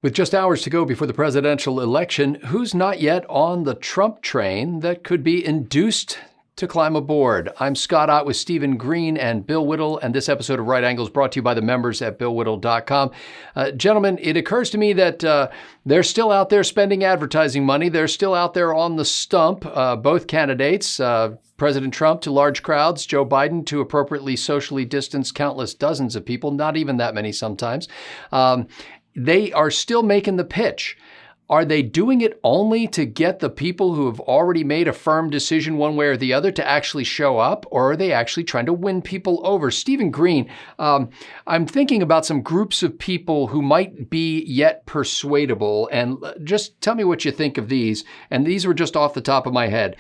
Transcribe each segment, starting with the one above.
With just hours to go before the presidential election, who's not yet on the Trump train that could be induced to climb aboard? I'm Scott Ott with Stephen Green and Bill Whittle, and this episode of Right Angles brought to you by the members at BillWhittle.com. Gentlemen, it occurs to me that they're still out there spending advertising money. They're still out there on the stump, both candidates, President Trump to large crowds, Joe Biden to appropriately socially distanced countless dozens of people, not even that many sometimes. They are still making the pitch. Are they doing it only to get the people who have already made a firm decision one way or the other to actually show up, or are they actually trying to win people over? Stephen Green, I'm thinking about some groups of people who might be yet persuadable, and just tell me what you think of these. And these were just off the top of my head.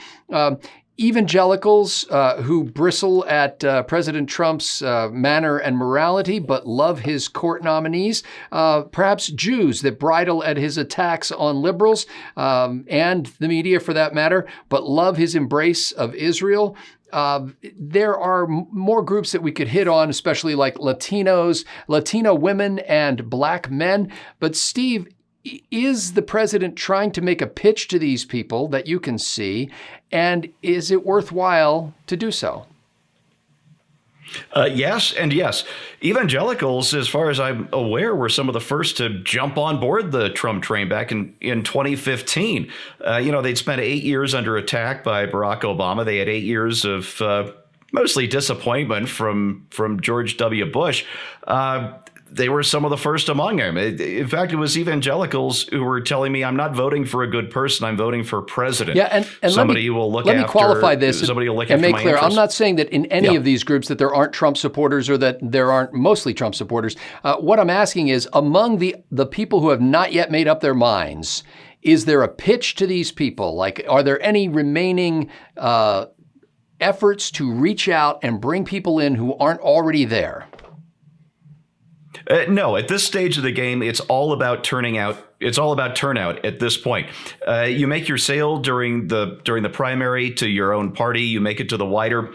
Evangelicals who bristle at President Trump's manner and morality, but love his court nominees. Perhaps Jews that bridle at his attacks on liberals and the media for that matter, but love his embrace of Israel. There are more groups that we could hit on, especially like Latinos, Latino women, and Black men. But Steve, is the president trying to make a pitch to these people that you can see, and is it worthwhile to do so? Yes and yes. Evangelicals, as far as I'm aware, were some of the first to jump on board the Trump train back in 2015. They'd spent 8 years under attack by Barack Obama. They had 8 years of mostly disappointment from George W. Bush. They were some of the first among them. In fact, it was evangelicals who were telling me, I'm not voting for a good person, I'm voting for president. Yeah, and somebody who will look let after, me qualify this somebody will look and after make my clear, interests. I'm not saying that in any of these groups that there aren't Trump supporters or that there aren't mostly Trump supporters. What I'm asking is, among the people who have not yet made up their minds, is there a pitch to these people? Like, are there any remaining efforts to reach out and bring people in who aren't already there? No, at this stage of the game, it's all about turnout. It's all about turnout at this point. You make your sale during the primary to your own party. You make it to the wider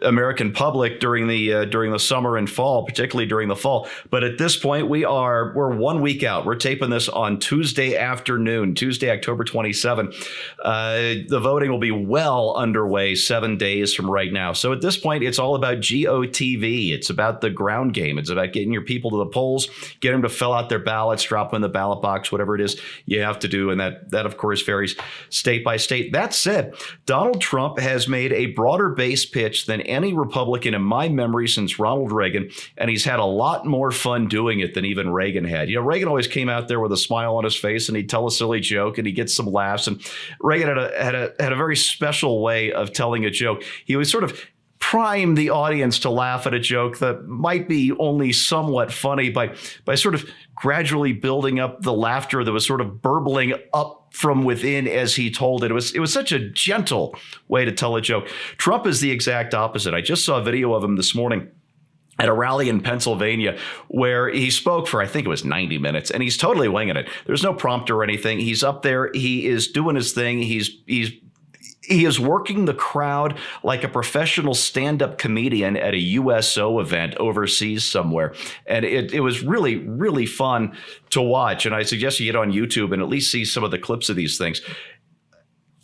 American public during the summer and fall, particularly during the fall. But at this point, we're 1 week out. We're taping this on Tuesday afternoon, Tuesday, October 27th. The voting will be well underway 7 days from right now. So at this point, it's all about GOTV. It's about the ground game. It's about getting your people to the polls, get them to fill out their ballots, drop them in the ballot box, whatever it is you have to do. And that of course, varies state by state. That said, Donald Trump has made a broader base pitch than any Republican in my memory since Ronald Reagan, and he's had a lot more fun doing it than even Reagan had. Reagan always came out there with a smile on his face, and he'd tell a silly joke, and he'd get some laughs. And Reagan had a very special way of telling a joke. He was sort of prime the audience to laugh at a joke that might be only somewhat funny by sort of gradually building up the laughter that was sort of burbling up from within as he told it. It was such a gentle way to tell a joke. Trump is the exact opposite. I just saw a video of him this morning at a rally in Pennsylvania where he spoke for, I think it was 90 minutes, and he's totally winging it. There's no prompter or anything. He's up there. He is doing his thing. He is working the crowd like a professional stand-up comedian at a USO event overseas somewhere. And it was really, really fun to watch. And I suggest you get on YouTube and at least see some of the clips of these things.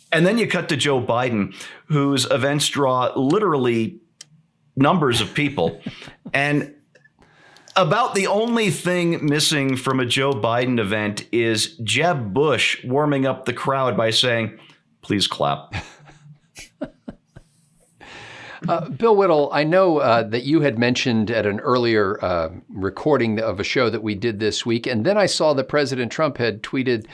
And then you cut to Joe Biden, whose events draw literally numbers of people. And about the only thing missing from a Joe Biden event is Jeb Bush warming up the crowd by saying, "Please clap." Bill Whittle, I know that you had mentioned at an earlier recording of a show that we did this week, and then I saw that President Trump had tweeted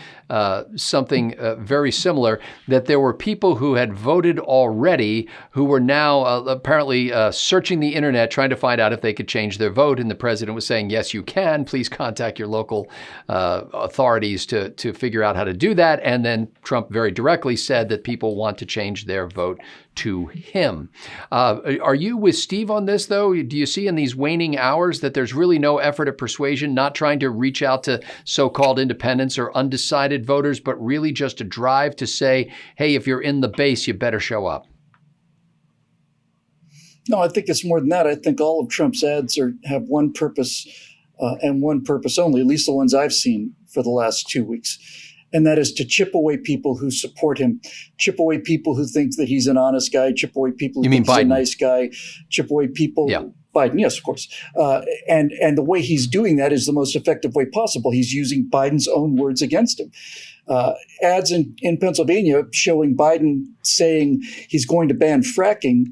something very similar, that there were people who had voted already who were now apparently searching the internet trying to find out if they could change their vote, and the president was saying, yes, you can. Please contact your local authorities to figure out how to do that. And then Trump very directly said that people want to change their vote to him. Are you with Steve on this, though? Do you see in these waning hours that there's really no effort at persuasion, not trying to reach out to so-called independents or undecided voters, but really just a drive to say, hey, if you're in the base, you better show up? No, I think it's more than that. I think all of Trump's ads have one purpose and one purpose only, at least the ones I've seen. for the last 2 weeks. And that is to chip away people who support him, chip away people who think that he's an honest guy, chip away people who think he's a nice guy, chip away people. Yeah. Biden, yes, of course. And the way he's doing that is the most effective way possible. He's using Biden's own words against him. Ads in Pennsylvania showing Biden saying he's going to ban fracking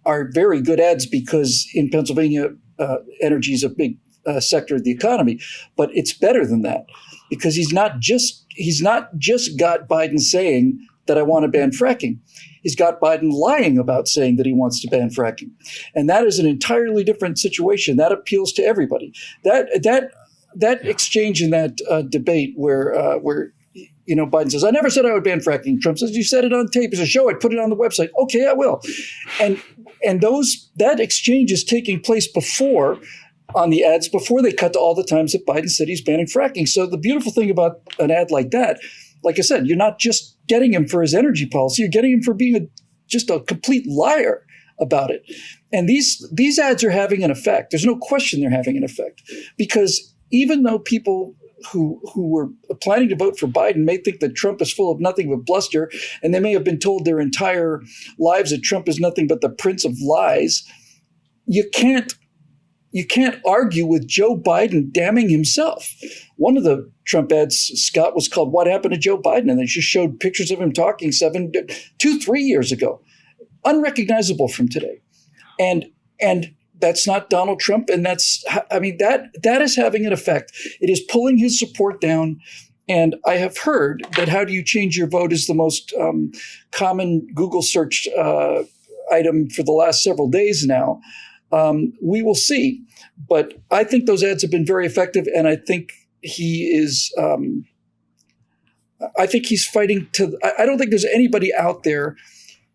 are very good ads because in Pennsylvania, energy is a big sector of the economy. But it's better than that because he's not just got Biden saying that I want to ban fracking. He's got Biden lying about saying that he wants to ban fracking. And that is an entirely different situation. That appeals to everybody. That exchange in that debate where Biden says, I never said I would ban fracking. Trump says, you said it on tape. He says, show it, put it on the website. Okay, I will. And that exchange is taking place before on the ads, before they cut to all the times that Biden said he's banning fracking. So the beautiful thing about an ad like that, like I said, you're not just getting him for his energy policy, you're getting him for being just a complete liar about it. And these ads are having an effect. There's no question they're having an effect because even though people who were planning to vote for Biden may think that Trump is full of nothing but bluster, and they may have been told their entire lives that Trump is nothing but the prince of lies, you can't argue with Joe Biden damning himself. One of the Trump ads, Scott, was called What Happened to Joe Biden? And they just showed pictures of him talking 3 years ago. Unrecognizable from today. And that's not Donald Trump. And that is having an effect. It is pulling his support down. And I have heard that how do you change your vote is the most common Google search item for the last several days now. We will see. But I think those ads have been very effective. And I think he is he's fighting to – I don't think there's anybody out there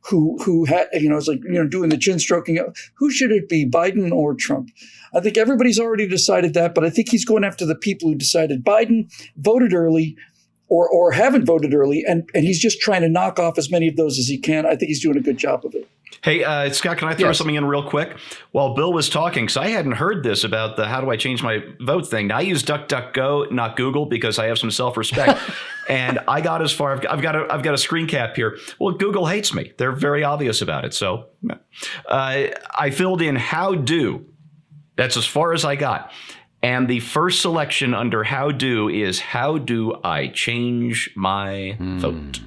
who is like, doing the chin stroking. Who should it be, Biden or Trump? I think everybody's already decided that, but I think he's going after the people who decided Biden, voted early, or haven't voted early, and he's just trying to knock off as many of those as he can. I think he's doing a good job of it. Hey, Scott, can I throw something in real quick? While Bill was talking, because I hadn't heard this about the how do I change my vote thing. Now, I use DuckDuckGo, not Google, because I have some self-respect. And I got as far, I've got a screen cap here. Well, Google hates me. They're very obvious about it. So I filled in how do. That's as far as I got. And the first selection under how do is how do I change my vote?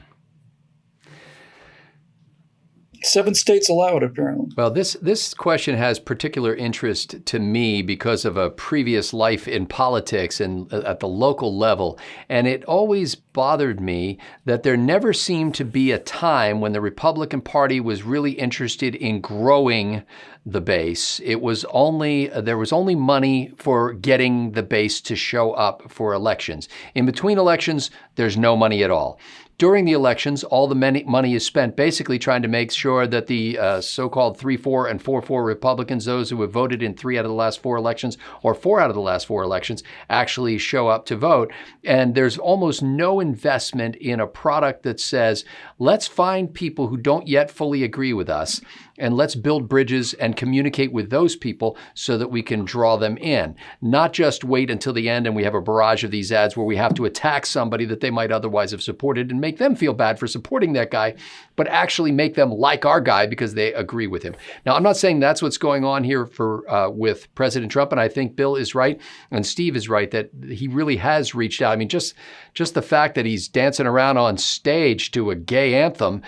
7 states allow it, apparently. Well, this question has particular interest to me because of a previous life in politics and at the local level. And it always bothered me that there never seemed to be a time when the Republican Party was really interested in growing the base. There was only money for getting the base to show up for elections. In between elections, there's no money at all. During the elections, all the money is spent basically trying to make sure that the so-called 3-4 and 4-4 Republicans, those who have voted in 3 out of the last 4 elections or 4 out of the last 4 elections, actually show up to vote. And there's almost no investment in a product that says, let's find people who don't yet fully agree with us and let's build bridges and communicate with those people so that we can draw them in. Not just wait until the end and we have a barrage of these ads where we have to attack somebody that they might otherwise have supported and make them feel bad for supporting that guy, but actually make them like our guy because they agree with him. Now, I'm not saying that's what's going on here with President Trump, and I think Bill is right and Steve is right that he really has reached out. I mean, just the fact that he's dancing around on stage to a gay anthem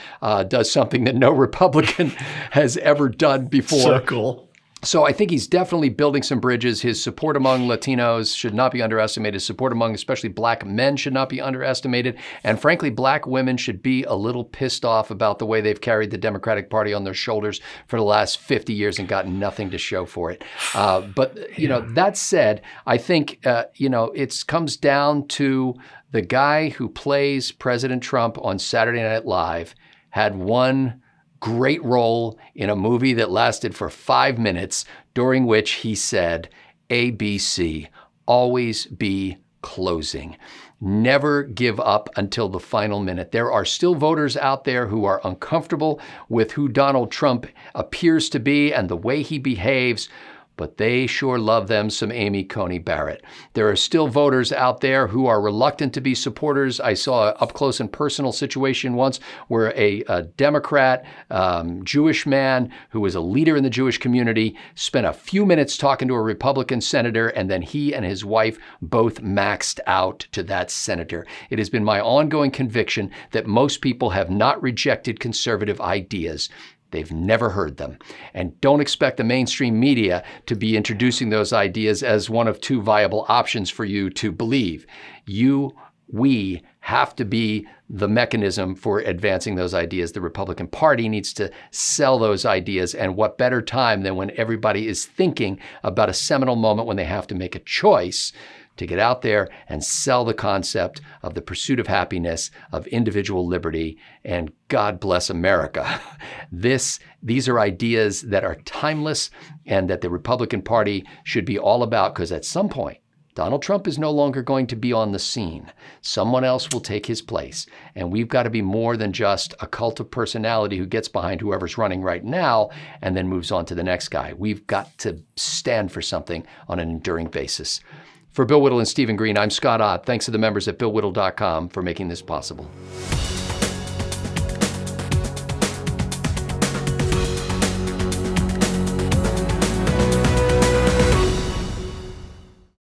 does something that no Republican has ever done before. So cool. So I think he's definitely building some bridges. His support among Latinos should not be underestimated. His support among especially black men should not be underestimated. And frankly, black women should be a little pissed off about the way they've carried the Democratic Party on their shoulders for the last 50 years and gotten nothing to show for it. But that said, I think, it comes down to the guy who plays President Trump on Saturday Night Live had one great role in a movie that lasted for 5 minutes, during which he said, ABC, always be closing. Never give up until the final minute. There are still voters out there who are uncomfortable with who Donald Trump appears to be and the way he behaves. but they sure love them some Amy Coney Barrett. There are still voters out there who are reluctant to be supporters. I saw an up close and personal situation once where a Democrat, Jewish man who was a leader in the Jewish community spent a few minutes talking to a Republican senator, and then he and his wife both maxed out to that senator. It has been my ongoing conviction that most people have not rejected conservative ideas. They've never heard them. And don't expect the mainstream media to be introducing those ideas as one of two viable options for you to believe. We have to be the mechanism for advancing those ideas. The Republican Party needs to sell those ideas. And what better time than when everybody is thinking about a seminal moment when they have to make a choice to get out there and sell the concept of the pursuit of happiness, of individual liberty, and God bless America. These are ideas that are timeless and that the Republican Party should be all about, because at some point, Donald Trump is no longer going to be on the scene. Someone else will take his place. And we've got to be more than just a cult of personality who gets behind whoever's running right now and then moves on to the next guy. We've got to stand for something on an enduring basis. For Bill Whittle and Stephen Green, I'm Scott Ott. Thanks to the members at BillWhittle.com for making this possible.